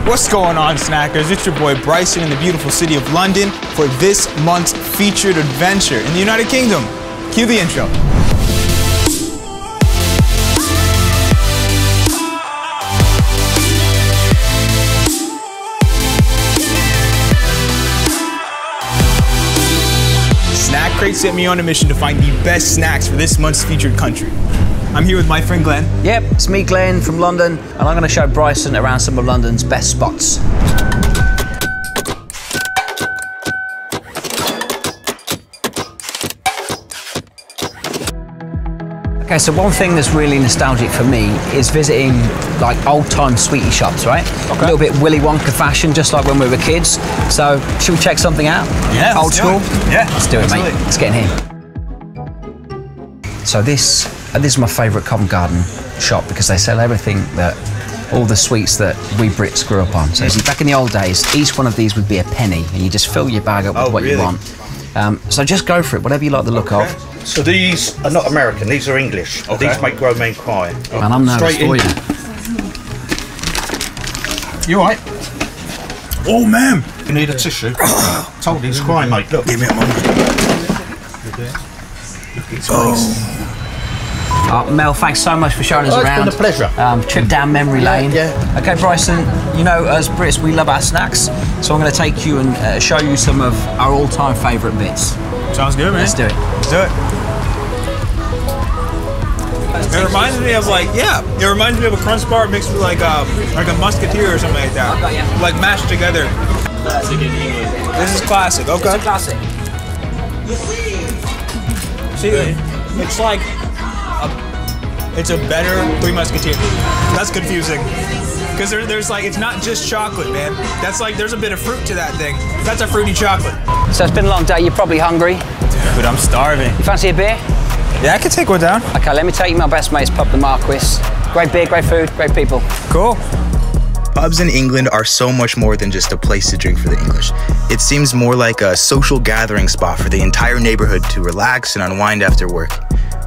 What's going on, snackers? It's your boy Bryson in the beautiful city of London for this month's featured adventure in the United Kingdom. Cue the intro. SnackCrate sent me on a mission to find the best snacks for this month's featured country. I'm here with my friend Glenn. Yep, it's me, Glenn, from London, and I'm going to show Bryson around some of London's best spots. Okay, so one thing that's really nostalgic for me is visiting like old-time sweetie shops, right? Okay. A little bit Willy Wonka fashion, just like when we were kids. So, should we check something out? Yeah, old school? Yeah, let's do it, mate. Let's get in here. So this is my favourite Covent Garden shop because they sell everything all the sweets that we Brits grew up on. So back in the old days, each one of these would be a penny, and you just fill your bag up with what you want. So just go for it, whatever you like the look of. So these are not American, these are English. Okay. These make grown men cry. And I'm nervous for you. You alright? Oh, man! You need a tissue? Told you he's crying, mate. Look. Give me a moment. Mel, thanks so much for showing us around. It's been a pleasure. Trip down memory lane. Yeah. Okay, Bryson, you know, as Brits, we love our snacks, so I'm going to take you and show you some of our all-time favourite bits. Sounds good, man. Let's do it. Let's do it. It reminds me of it reminds me of a Crunch bar mixed with like a Musketeer or something like that. Okay, yeah. Like mashed together. Classic in England. This is classic, okay. It's a classic. See, it's like it's a better Three Musketeers. That's confusing. Because there's like, it's not just chocolate, man. That's like, there's a bit of fruit to that thing. That's a fruity chocolate. So it's been a long day, you're probably hungry. Dude, I'm starving. You fancy a beer? Yeah, I can take one down. Okay, let me take you my best mate's pub, the Marquis. Great beer, great food, great people. Cool. Pubs in England are so much more than just a place to drink for the English. It seems more like a social gathering spot for the entire neighborhood to relax and unwind after work.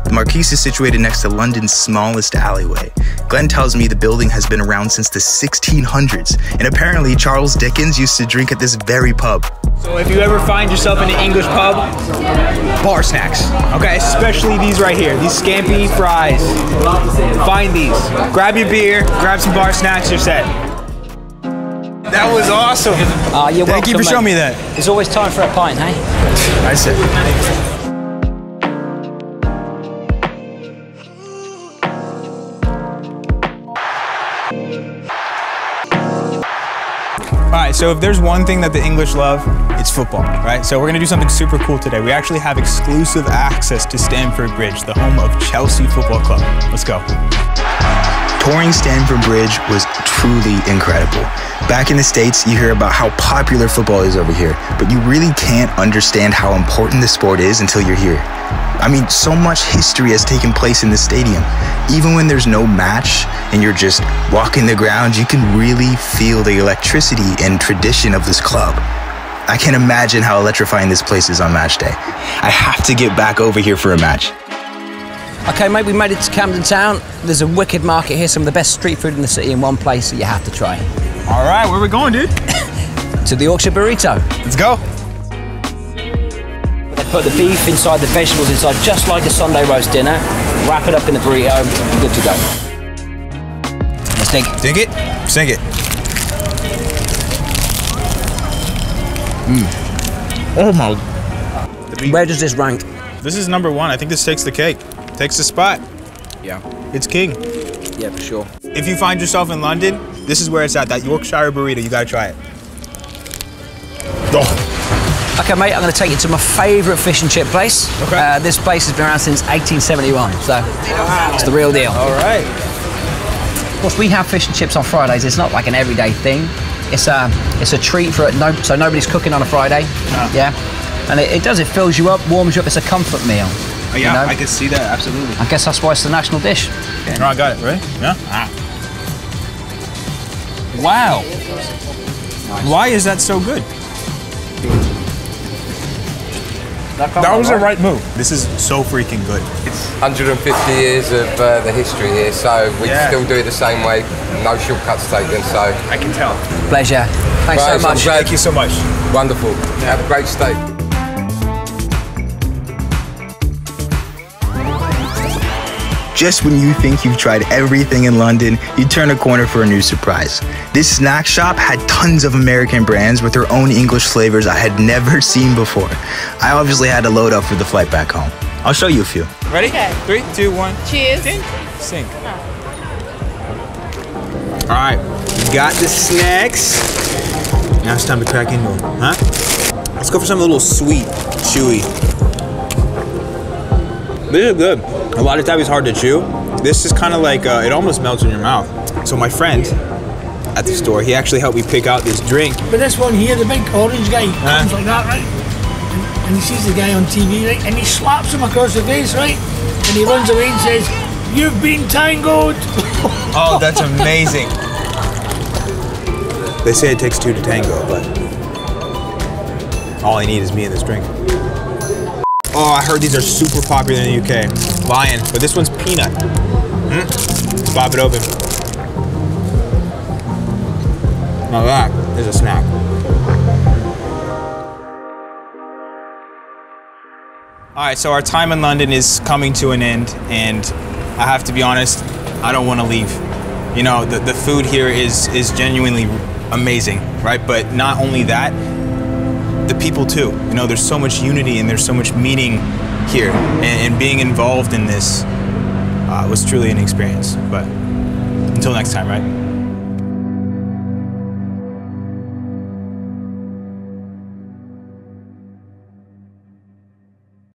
The Marquis is situated next to London's smallest alleyway. Glenn tells me the building has been around since the 1600s, and apparently Charles Dickens used to drink at this very pub. So if you ever find yourself in an English pub, bar snacks, okay? Especially these right here, these scampi fries. Find these. Grab your beer, grab some bar snacks, you're set. That was awesome. You're welcome, Thank you for showing me that. There's always time for a pint, hey? I said. Alright, so if there's one thing that the English love, it's football, right? So we're gonna do something super cool today. We actually have exclusive access to Stamford Bridge, the home of Chelsea Football Club. Let's go. Touring Stamford Bridge was truly incredible. Back in the States, you hear about how popular football is over here, but you really can't understand how important the sport is until you're here. I mean, so much history has taken place in this stadium. Even when there's no match and you're just walking the ground, you can really feel the electricity and tradition of this club. I can't imagine how electrifying this place is on match day. I have to get back over here for a match. Okay, mate, we made it to Camden Town. There's a wicked market here, some of the best street food in the city in one place that you have to try. All right, where are we going, dude? To the Yorkshire Burrito. Let's go. They put the beef inside, the vegetables inside, just like a Sunday roast dinner. Wrap it up in the burrito, good to go. Let's dig. Dig it, sink it. Oh my. Where does this rank? This is number one. I think this takes the cake. Takes the spot. Yeah. It's king. Yeah, for sure. If you find yourself in London, this is where it's at, that Yorkshire Burrito. You gotta try it. Oh. Okay, mate, I'm gonna take you to my favourite fish and chip place. Okay. This place has been around since 1871, so it's the real deal. All right. Of course, we have fish and chips on Fridays. It's not like an everyday thing. It's a treat for so nobody's cooking on a Friday. Yeah. And it fills you up, warms you up. It's a comfort meal. Oh, yeah, you know? I can see that, absolutely. I guess that's why it's the national dish. Okay. No, I got it, ready? Yeah? Wow. Nice. Why is that so good? That was the right move. This is so freaking good. It's 150 years of the history here, so we still do it the same way. No shortcuts taken, so... I can tell. Pleasure. Thanks so much. Thank you so much. Wonderful. Have a great stay. Just when you think you've tried everything in London, you turn a corner for a new surprise. This snack shop had tons of American brands with their own English flavors I had never seen before. I obviously had to load up for the flight back home. I'll show you a few. Ready? Okay. 3, 2, 1. Cheers. Sink. All right, we got the snacks. Now it's time to crack into them, huh? Let's go for something a little sweet, chewy. This is good. A lot of times it's hard to chew. This is kind of like, it almost melts in your mouth. So my friend at the store, he actually helped me pick out this drink. But this one here, the big orange guy, comes like that, right? And he sees the guy on TV, right? And he slaps him across the face, right? And he runs away and says, "You've been tangled." Oh, that's amazing. They say it takes 2 to tango, but all I need is me in this drink. Oh, I heard these are super popular in the UK. Lion, but this one's peanut. Let's pop it open. Now that is a snack. All right, so our time in London is coming to an end, and I have to be honest, I don't want to leave. You know, the food here is genuinely amazing, right? But not only that, the people too. You know, there's so much unity and there's so much meaning here, and being involved in this was truly an experience. But until next time, right?